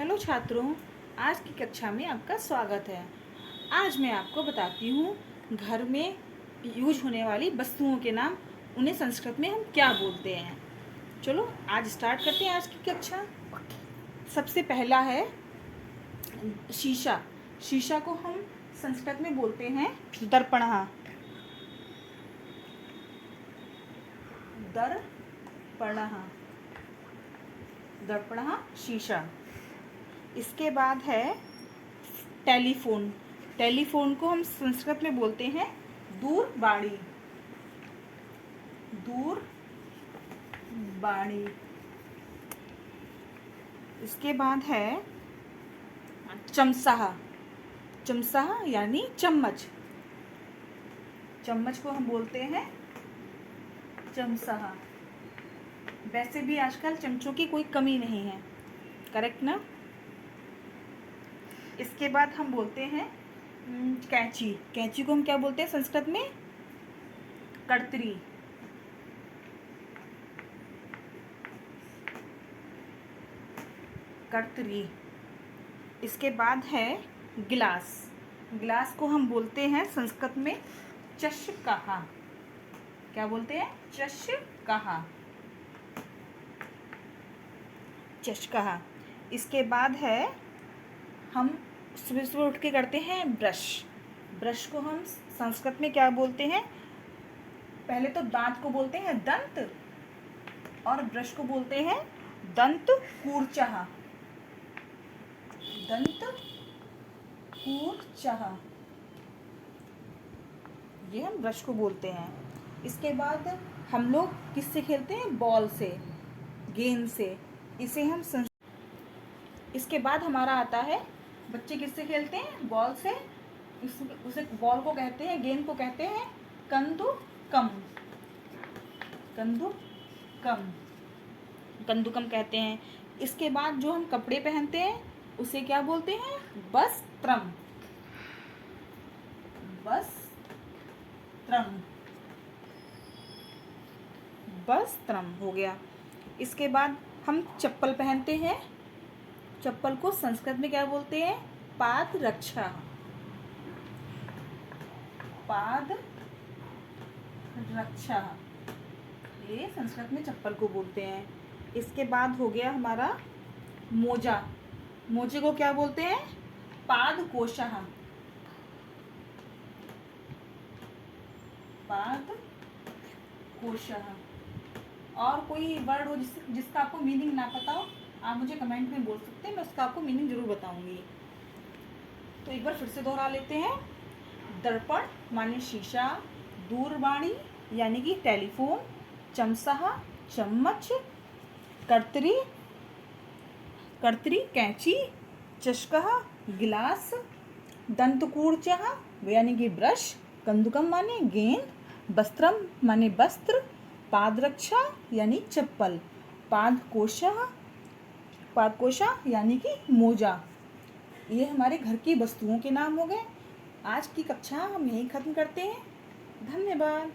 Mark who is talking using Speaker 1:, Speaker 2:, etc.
Speaker 1: Hello छात्रों, आज की कक्षा में आपका स्वागत है। आज मैं आपको बताती हूँ घर में यूज होने वाली वस्तुओं के नाम, उन्हें संस्कृत में हम क्या बोलते हैं। चलो आज स्टार्ट करते हैं आज की कक्षा। सबसे पहला है शीशा। शीशा को हम संस्कृत में बोलते हैं दर्पणः। दर्पणः, दर्पणः शीशा। इसके बाद है टेलीफोन। टेलीफोन को हम संस्कृत में बोलते हैं दूरवाणी। दूरवाणी। इसके बाद है चमचा। चमचा यानी चम्मच। चम्मच को हम बोलते हैं चमचा। वैसे भी आजकल चमचों की कोई कमी नहीं है, करेक्ट ना। इसके बाद हम बोलते हैं कैंची। कैंची को हम क्या बोलते हैं संस्कृत में? कर्तरी। कर्तरी। इसके बाद है गिलास। गिलास को हम बोलते हैं संस्कृत में चषकः। क्या बोलते हैं? चषकः। चषकः। इसके बाद है हम सुबह सुबह उठ के करते हैं ब्रश। ब्रश को हम संस्कृत में क्या बोलते हैं? पहले तो दांत को बोलते हैं दंत, और ब्रश को बोलते हैं दंतकूर्चः। दंतकूर्चः, ये हम ब्रश को बोलते हैं। इसके बाद हम लोग किससे खेलते हैं? बॉल से, गेंद से। इसे हम इसके बाद हमारा आता है बच्चे किससे खेलते हैं? बॉल से। उसे बॉल को कहते हैं, गेंद को कहते हैं कंदुकम। कंदुकम, कंदुकम कहते हैं। इसके बाद जो हम कपड़े पहनते हैं उसे क्या बोलते हैं? वस्त्रम। वस्त्रम, वस्त्रम हो गया। इसके बाद हम चप्पल पहनते हैं। चप्पल को संस्कृत में क्या बोलते हैं? पादरक्षा। पादरक्षा, ये संस्कृत में चप्पल को बोलते हैं। इसके बाद हो गया हमारा मोजा। मोजे को क्या बोलते हैं? पादकोशः। पादकोशः। और कोई वर्ड हो जिसका आपको मीनिंग ना पता हो, आप मुझे कमेंट में बोल सकते हैं, मैं उसका आपको मीनिंग जरूर बताऊंगी। तो एक बार फिर से दोहरा लेते हैं। दर्पण माने शीशा, दूरवाणी यानी कि टेलीफोन, चमचा चम्मच, कर्तरी कर्तरी कैंची, चषकः गिलास, दंतकूर्चः यानी कि ब्रश, कंदुकम माने गेंद, वस्त्रम माने वस्त्र, पादरक्षा यानी चप्पल, पादकोशा यानी कि मोजा। ये हमारे घर की वस्तुओं के नाम हो गए। आज की कक्षा हम यहीं ख़त्म करते हैं। धन्यवाद।